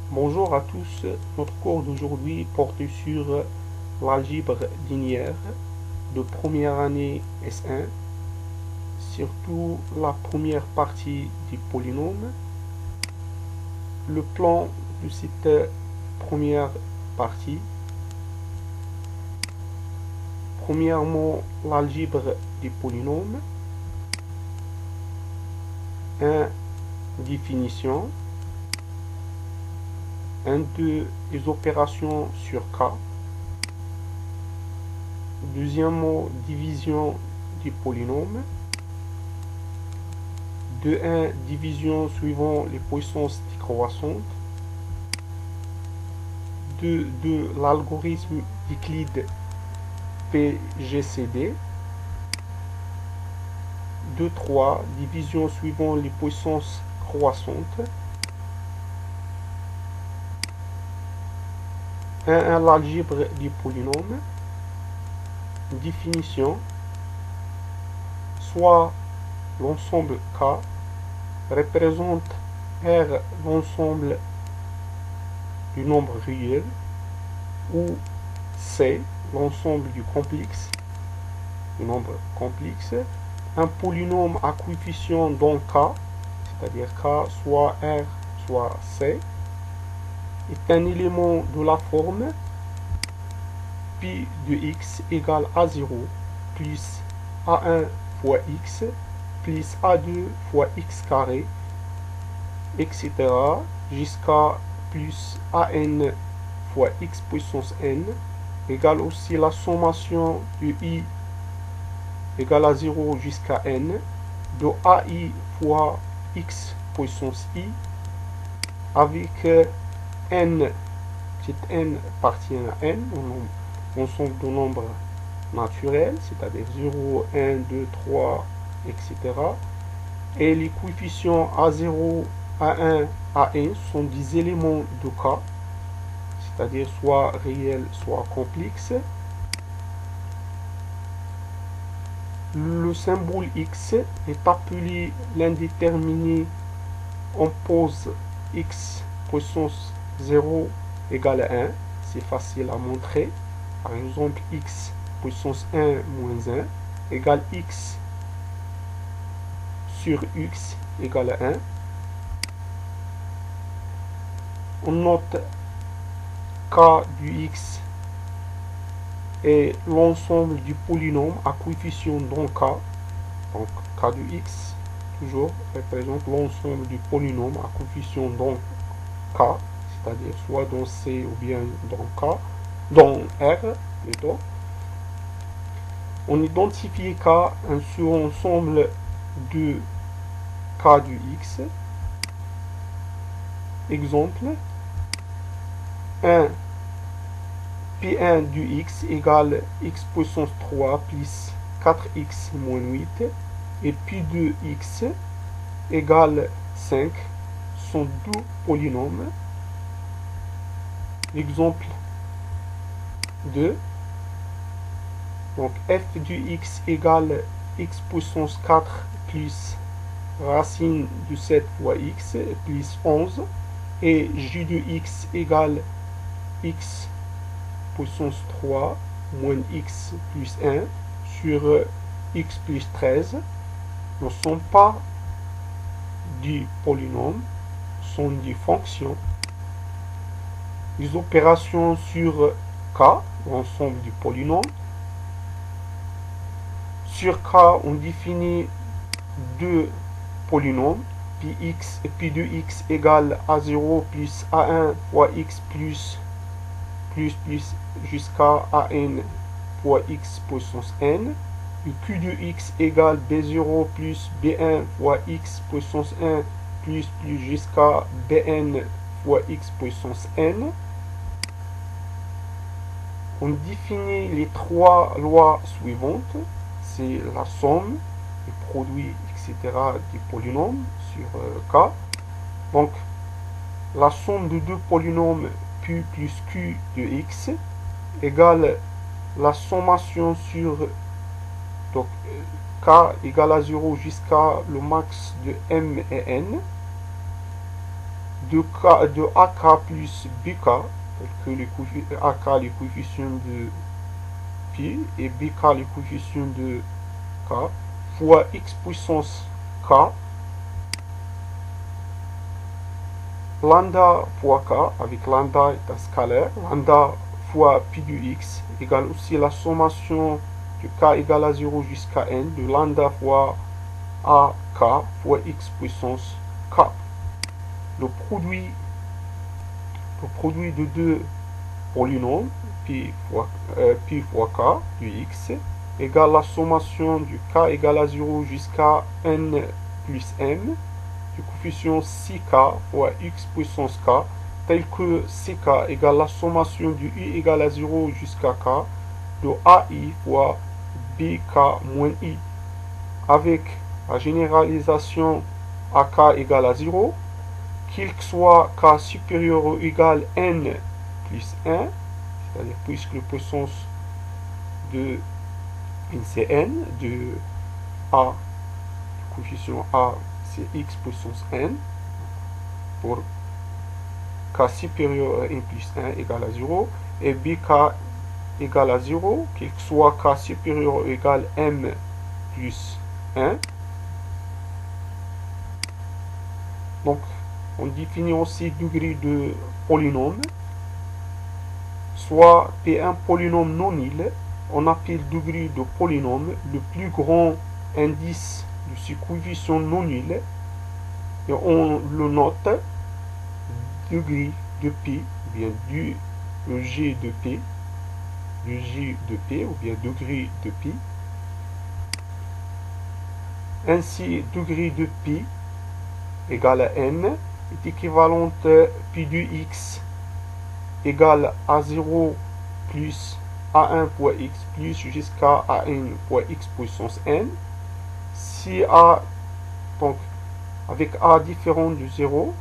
Bonjour à tous, notre cours d'aujourd'hui porte sur l'algèbre linéaire de première année S1, surtout la première partie du polynôme. Le plan de cette première partie, premièrement l'algèbre des polynômes, 1. Définition, 1, 2. Les opérations sur K, deuxièmement division du polynôme, 2, 1. Division suivant les puissances décroissantes, 2, 2. L'algorithme d'Euclide PGCD, 2, 3. Division suivant les puissances croissantes, 1, 1. L'algèbre des polynômes, définition, soit l'ensemble K représente R l'ensemble du nombre réel, ou C l'ensemble du nombre complexe. Un polynôme à coefficient dans K, c'est-à-dire K soit R soit C, est un élément de la forme pi de x égale A0 plus A1 fois x plus A2 fois x carré, etc. jusqu'à plus AN fois x puissance n égale aussi la sommation de i égale à 0 jusqu'à n de AI fois x puissance i avec n, petit n appartient à n, l'ensemble de nombres naturels, c'est-à-dire 0, 1, 2, 3, etc. Et les coefficients A0, A1, AN sont des éléments de K, c'est-à-dire soit réels, soit complexes. Le symbole x est appelé l'indéterminé. On pose x puissance 0 égale à 1. C'est facile à montrer. Par exemple, x puissance 1 moins 1 égale x sur x égale à 1. On note k du x est l'ensemble du polynôme à coefficient dans k. Donc k du x toujours représente l'ensemble du polynôme à coefficient dans k, c'est-à-dire soit dans C ou bien dans K, dans R plutôt. On identifie K un sous-ensemble de K du X. Exemple, 1 P1 du X égale X puissance 3 plus 4X moins 8 et P2 X égale 5 sont deux polynômes. Exemple 2. Donc f du x égale x puissance 4 plus racine de 7 fois x plus 11. Et j de x égale x puissance 3 moins x plus 1 sur x plus 13 ne sont pas des polynômes, sont des fonctions. Les opérations sur K, l'ensemble du polynôme. Sur K, on définit deux polynômes, Px et P de x égale A0 plus A1 fois x plus jusqu'à AN fois x puissance n. Et Q de x égale B0 plus B1 fois x puissance 1 plus jusqu'à Bn fois x puissance n. On définit les trois lois suivantes. C'est la somme, les produits, etc. des polynômes sur K. Donc, la somme de deux polynômes Q plus Q de x égale la sommation sur donc, K égale à 0 jusqu'à le max de M et N. de AK plus BK, que AK les coefficients de pi et BK les coefficients de K, fois X puissance K, lambda fois K, avec lambda est un scalaire, lambda fois pi du X égale aussi la sommation de K égale à 0 jusqu'à N, de lambda fois AK fois X puissance K. Le produit de deux polynômes, pi fois K du X, égale la sommation du K égale à 0 jusqu'à N plus M, du coefficient CK fois X puissance K, tel que CK égale la sommation du I égale à 0 jusqu'à K, de AI fois BK moins I, avec la généralisation AK égale à 0, qu'il soit K supérieur ou égal N plus 1, c'est-à-dire puisque la puissance de N c'est N, de A, le coefficient A c'est X puissance N, pour K supérieur à N plus 1 égale à 0, et BK égale à 0, qu'il soit K supérieur ou égal M plus 1. Donc, on définit aussi degré de polynôme. Soit P1 polynôme non nul, on appelle degré de polynôme le plus grand indice de ce coefficient non nul, et on le note degré de P, ou bien du G de P, ou bien degré de P. Ainsi, degré de P égale à N est équivalente P du X égale à 0 plus A1 fois X plus jusqu'à AN fois X puissance N. Si A, donc avec A différent de 0,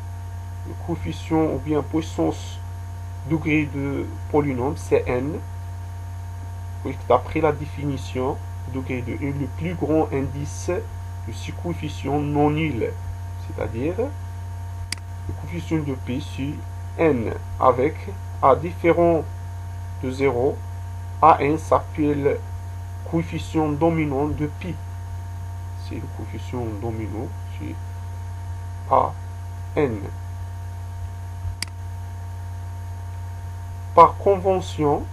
le coefficient ou bien puissance degré de polynôme c'est N. D'après la définition, degré de N, le plus grand indice de ce coefficient non nul, c'est-à-dire le coefficient de P sur N avec A différent de 0, AN s'appelle coefficient dominant de pi. C'est le coefficient dominant sur AN. Par convention,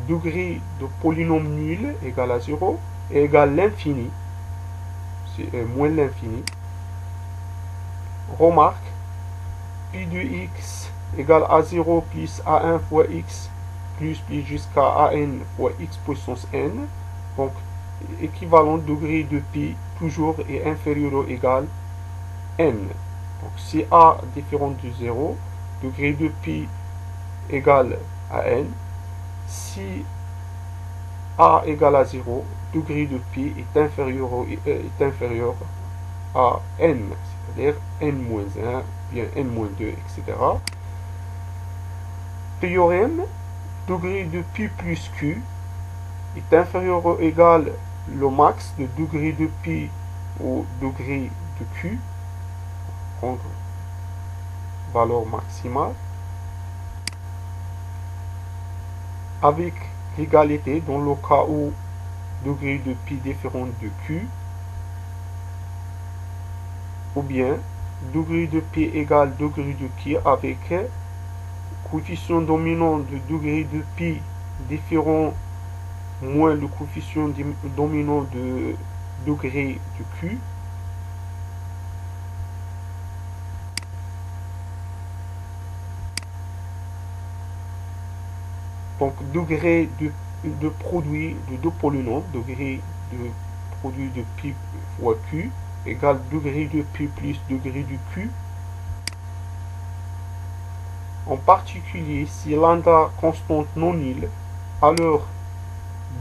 degré de polynôme nul égale à 0 et égale l'infini. C'est moins l'infini. Remarque, pi de x égale à 0 plus a1 fois x plus jusqu'à an fois x puissance n. Donc, équivalent degré de pi toujours est inférieur ou égal n. Donc, si a différent de 0, degré de pi égale à n. Si a égale à 0, degré de pi est inférieur à n, c'est-à-dire n-1, bien n-2, etc. Théorème, degré de pi plus q est inférieur ou égal le max de degré de pi au degré de q, prendre valeur maximale, avec l'égalité dans le cas où degré de pi différent de q, ou bien degré de pi égale degré de q avec coefficient dominant de degré de pi différent moins le coefficient dominant de degré de q. Donc degré de produit de deux polynômes, degré de produit de pi fois q égale degré de pi plus degré de q. En particulier, si lambda constante non nulle, alors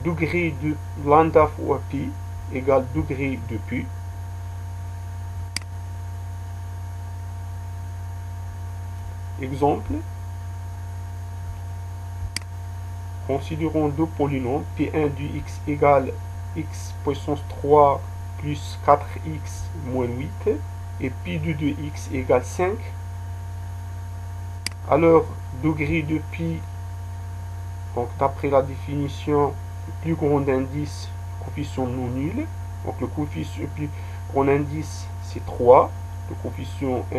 degré de lambda fois pi égale degré de pi. Exemple, considérons deux polynômes, P1 du x égale x puissance 3 plus 4x moins 8 et P2 de x égale 5. Alors, degré de pi, donc d'après la définition, le plus grand indice, coefficient non nul. Donc le coefficient le plus grand indice, c'est 3. Le coefficient 1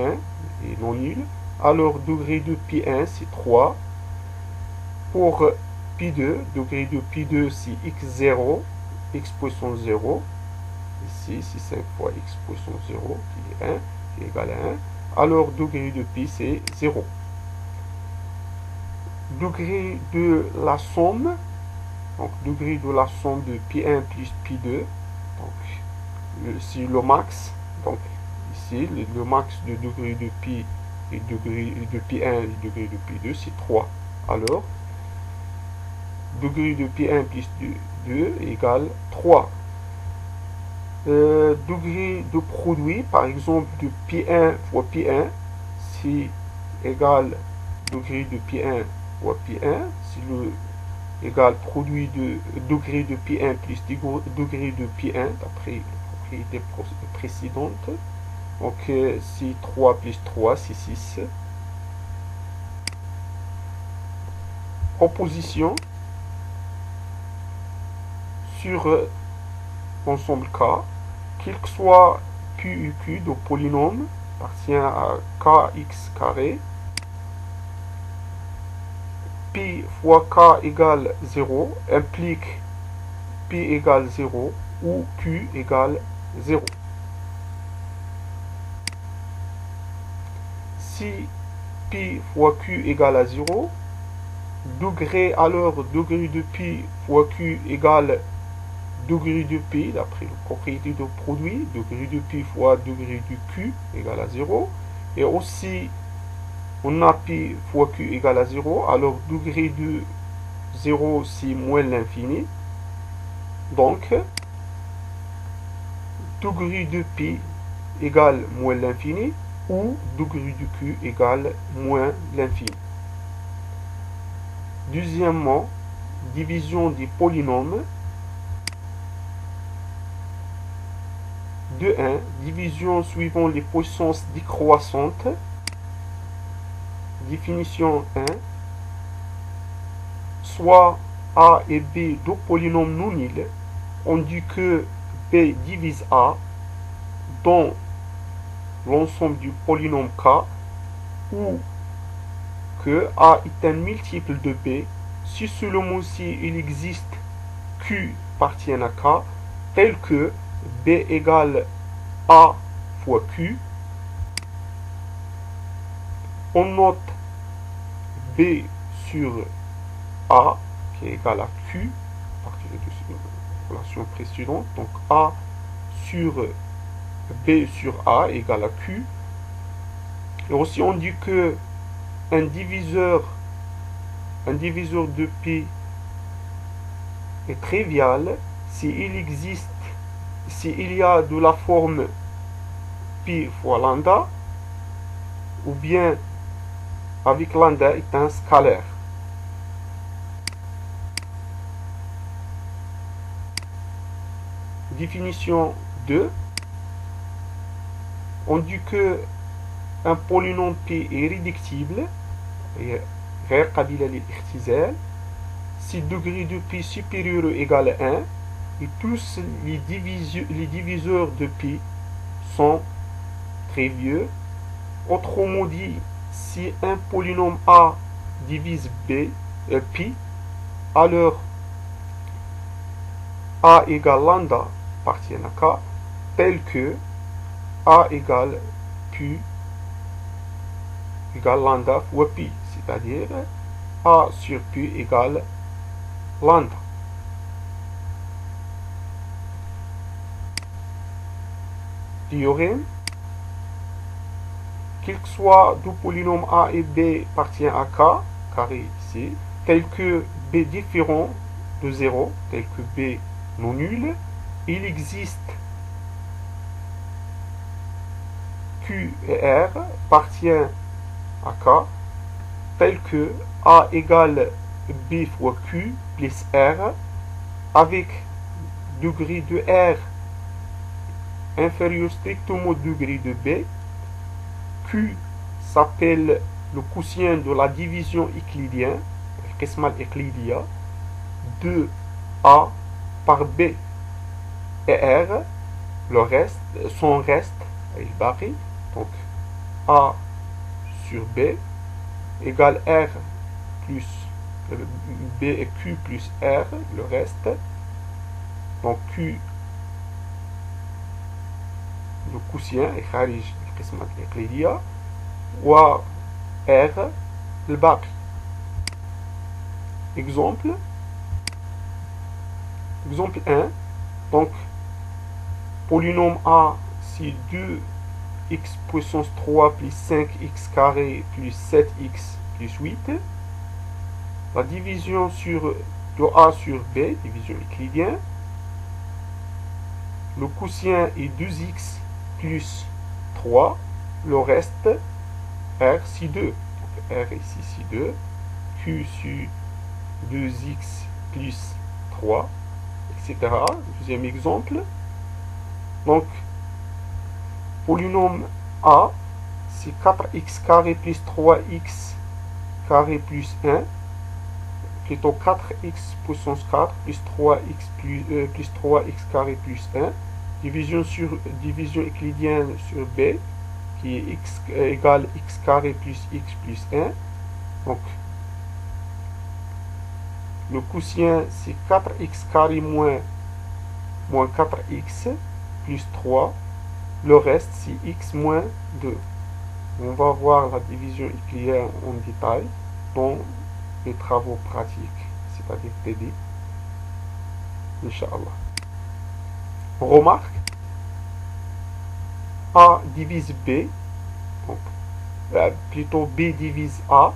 est non nul. Alors, degré de pi 1, c'est 3. Pour pi 2, degré de pi 2, c'est x0, x puissance 0. Ici, c'est 5 fois x puissance 0, qui est 1, qui est égal à 1. Alors, degré de pi, c'est 0. Degré de la somme, donc degré de la somme de pi1 plus pi2, donc c'est le max. Donc ici, le max de degré de pi et degré de pi1 et degré de pi2, c'est 3. Alors, degré de pi1 plus 2 égale 3. Degré de produit, par exemple, de pi1 fois pi1, c'est égal degré de pi1 fois pi1, c'est le égal produit de degré de pi1 plus degré de pi1, d'après la propriété précédente. Donc, c'est 3 plus 3, c'est 6. Proposition sur ensemble K, quel que soit Q et Q de polynôme, appartient à kx carré. Pi fois k égale 0 implique pi égale 0 ou q égale 0. Si pi fois q égale à 0, degré alors degré de pi fois q égale degré de pi, d'après la propriété de produit, degré de pi fois degré de q égale à 0. Et aussi, on a pi fois q égale à 0, alors degré de 0 c'est moins l'infini. Donc, degré de pi égale moins l'infini ou degré de q égale moins l'infini. Deuxièmement, division des polynômes. De 1, division suivant les puissances décroissantes. Définition 1. Soit A et B deux polynômes non nuls, on dit que B divise A dans l'ensemble du polynôme K, ou que A est un multiple de B, si seulement si il existe Q appartient à K, tel que B égale A fois Q. On note B sur A qui est égal à Q à partir de la relation précédente. Donc A sur B sur A égale à Q. Et aussi on dit que un diviseur de P est trivial s'il existe, s'il y a de la forme pi fois lambda, ou bien avec lambda est un scalaire. Définition 2. On dit que un polynôme P est réductible et غير قابل للاختزال si degré de P supérieur ou égal à 1 et tous les diviseurs de P sont triviaux. Autrement dit, si un polynôme A divise Pi, alors A égale lambda appartient à K, tel que A égale Pi égale lambda fois Pi, c'est-à-dire A sur Pi égale lambda. Théorème. Quel que soit deux polynômes A et B appartient à K, carré ici, tel que B différent de 0, tel que B non nul, il existe Q et R appartient à K, tel que A égale B fois Q plus R, avec degré de R inférieur strictement au degré de B. Q s'appelle le quotient de la division euclidienne, القسمة الإقليدية, de A par B et R, le reste, son reste, الباقي, donc A sur B égale R plus B et Q plus R, le reste, donc Q le quotient خارج القسمة الإقليدية و R الباقي. Exemple 1, donc polynôme A, c'est 2x puissance 3 plus 5x carré plus 7x plus 8. La division de A sur B, division euclidienne. Le quotient est 2x plus 3. Le reste, R, c'est 2. Donc R ici, c'est 2. Q sur 2x plus 3, etc. Deuxième exemple. Donc, polynôme A, c'est 4x carré plus 3x carré plus 1, plutôt 4x puissance 4 plus 3x plus 3x carré plus 1, division euclidienne sur B, qui est x égale x carré plus x plus 1. Donc, le quotient, c'est 4x carré moins 4x plus 3. Le reste, c'est x moins 2. On va voir la division euclidienne en détail dans les travaux pratiques, c'est-à-dire TD. Inch'Allah. Remarque, A divise B, donc, plutôt B divise A,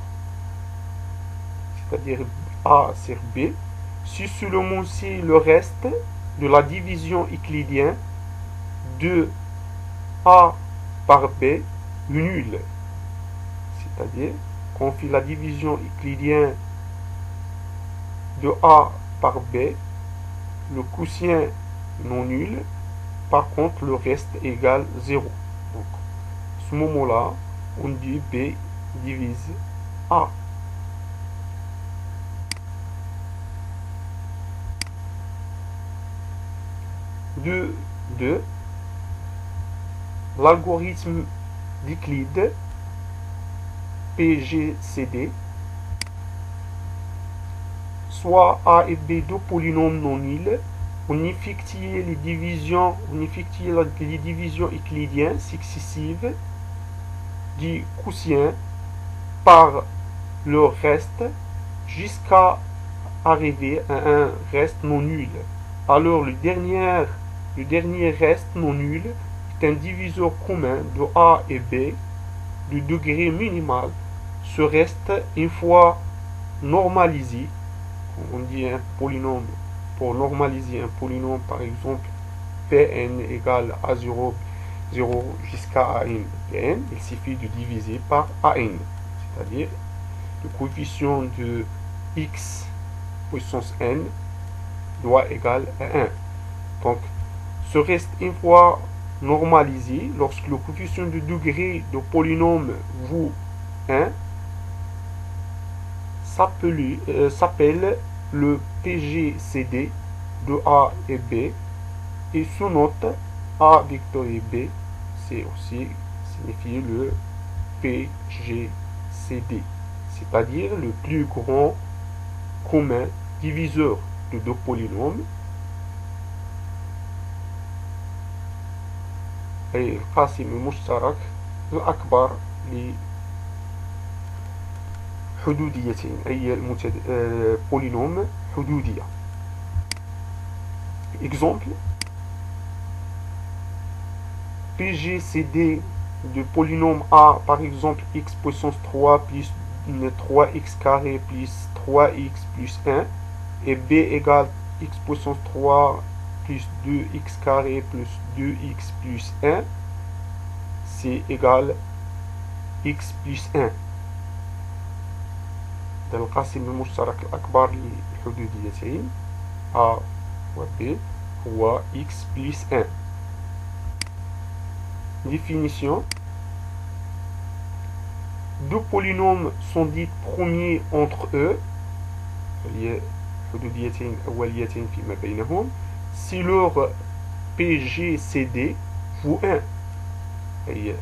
c'est-à-dire A sur B, si seulement c'est le reste de la division euclidienne de A par B nul. C'est-à-dire qu'on fait la division euclidienne de A par B, le quotient non nul, par contre le reste égale 0. Donc, à ce moment-là, on dit B divise A. Deux, l'algorithme d'Euclide, PGCD, soit A et B deux polynômes non nuls, on effectue les divisions euclidiennes successives du quotient par le reste jusqu'à arriver à un reste non nul. Alors le dernier reste non nul est un diviseur commun de A et B du degré minimal. Ce reste, une fois normalisé, on dit un polynôme, pour normaliser un polynôme, par exemple, Pn égale A0, 0 jusqu'à An Pn, il suffit de diviser par An, c'est-à-dire le coefficient de x puissance n doit égal à 1. Donc, ce reste, une fois normalisé, lorsque le coefficient de degré de polynôme vaut 1, s'appelle le PGCD de A et B, et sous note A vectoriel B, c'est aussi signifie le PGCD, c'est-à-dire le plus grand commun diviseur de deux polynômes. أي القاسم المشترك الأكبر لحدوديتين، أي polynôme حدودية. Exemple, PGCD de polynôme A, par exemple x puissance 3 plus 3x carré plus 3x plus 1, et B égale x puissance 3 plus 2x carré plus 2x plus 1, c'est égal x plus 1. ده القاسم المشترك الأكبر للحدوديتين A و B هو x plus 1. Définition. deux polynômes sont dits premiers entre eux حدوديتين أوليتين فيما بينهم si leur PGCD vaut 1 أي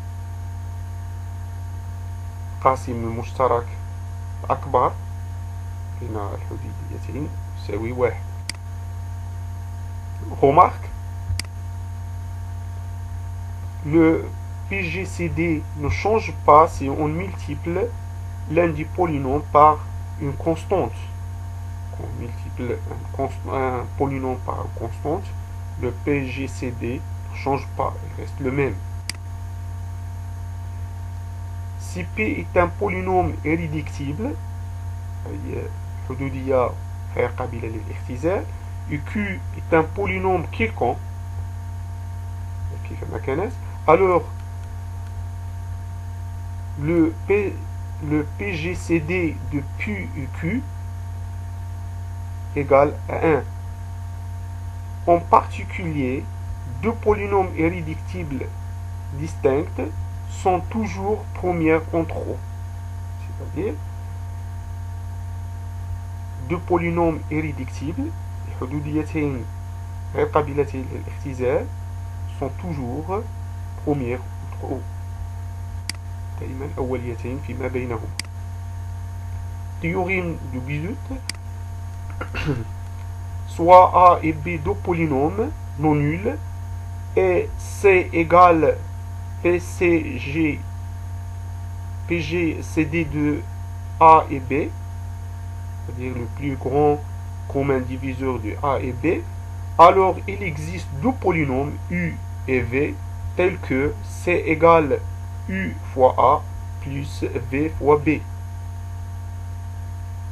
قاسم المشترك أكبر بين الحدوديتين يساوي 1. Remarque, le PGCD ne change pas si on multiplie l'un des polynômes par une constante. Quand on multiplie un polynôme par une constante, le PGCD ne change pas, il reste le même. Si P est un polynôme irréductible, حدودية غير قابلة للاختزال, et Q est un polynôme quelconque, alors le PGCD de Q et Q égale à 1. En particulier, deux polynômes irréductibles distincts sont toujours premiers entre eux. C'est-à-dire, deux polynômes irréductibles, حدوديتين غير قابلتين للاختزال, sont toujours premiers entre eux. دائما أوليتين فيما بينهم. Théorème de Bézout. Soit A et B deux polynômes non nuls et C égale PGCD de A et B, c'est-à-dire le plus grand commun diviseur de A et B, alors il existe deux polynômes U et V tels que C égale U fois A plus V fois B.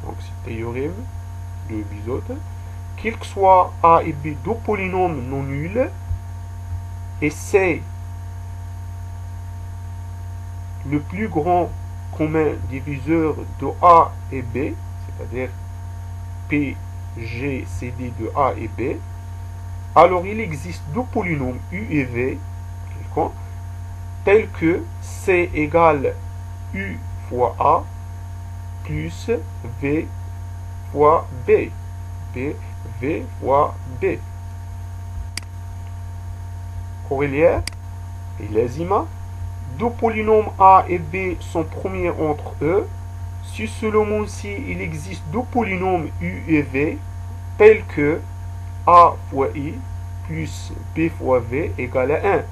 Donc c'est le théorème de Bézout. Quel que soit A et B deux polynômes non nuls et C le plus grand commun diviseur de A et B, c'est-à-dire PGCD de A et B, alors il existe deux polynômes U et V tels que C égale U fois A plus V fois B. V fois B. Corollaire et lazima. Deux polynômes A et B sont premiers entre eux. Si seulement si il existe deux polynômes U et V tels que A fois I plus B fois V égale à 1.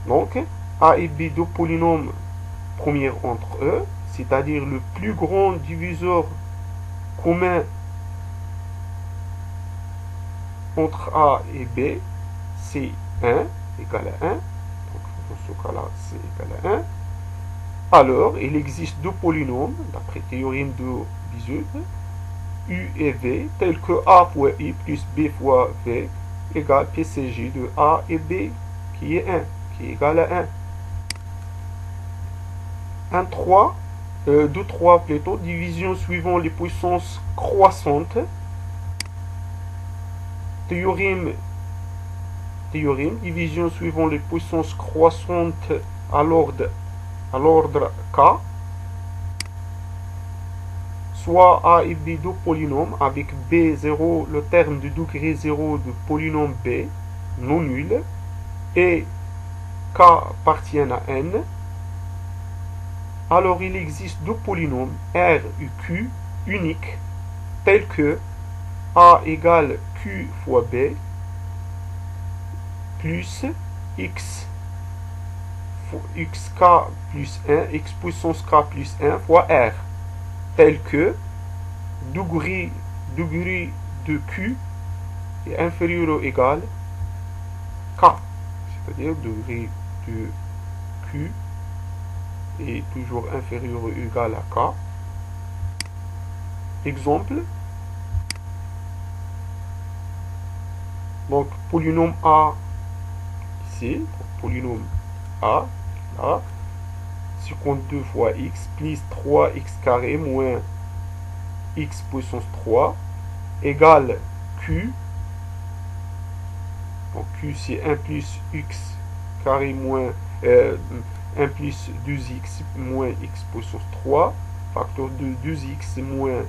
Donc, A et B deux polynômes premiers entre eux, c'est-à-dire le plus grand diviseur commun entre A et B, c'est 1 égale à 1. Donc, dans ce cas-là, c'est égal à 1. Alors, il existe deux polynômes, d'après le théorème de Bézout, U et V, tels que A fois I plus B fois V égale PCG de A et B, qui est 1, qui est égal à 1. 1, 3, 2, 3 plutôt, division suivant les puissances croissantes. Théorème, division suivant les puissances croissantes à l'ordre K. Soit A et B deux polynômes avec B0 le terme de degré 0 de polynôme B non nul et K appartient à N. Alors il existe deux polynômes R et Q uniques tels que A égale Q fois B plus xk plus 1, x puissance k plus 1 fois R, tel que degré de Q est inférieur ou égal K, c'est-à-dire degré de Q est toujours inférieur ou égal à K. Exemple, donc polynôme A ici, polynôme A, là, 52 fois x plus 3x carré moins x puissance 3 égale Q. Donc Q c'est 1 plus x carré moins 1 plus 2x moins x puissance 3, facteur de 2x moins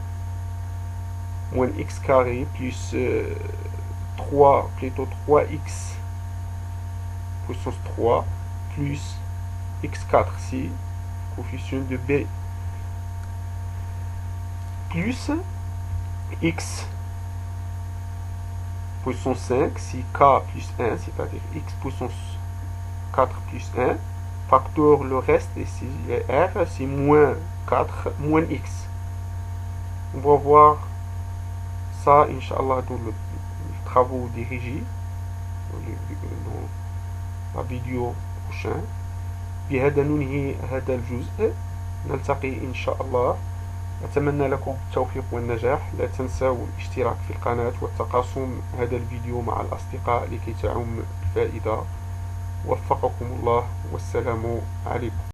x carré plus 3, plutôt 3x puissance 3 plus x4, c'est coefficient de b, plus x puissance 5, c'est k plus 1, c'est-à-dire x puissance 4 plus 1, facteur le reste, ici r, c'est moins 4, moins x. On va voir ça, Inch'Allah, dans les travaux dirigés, dans la vidéo prochaine. بهذا ننهي هذا الجزء، نلتقي إن شاء الله. أتمنى لكم التوفيق والنجاح. لا تنسوا الاشتراك في القناة والتقاسم هذا الفيديو مع الأصدقاء لكي تعم الفائدة. وفقكم الله والسلام عليكم.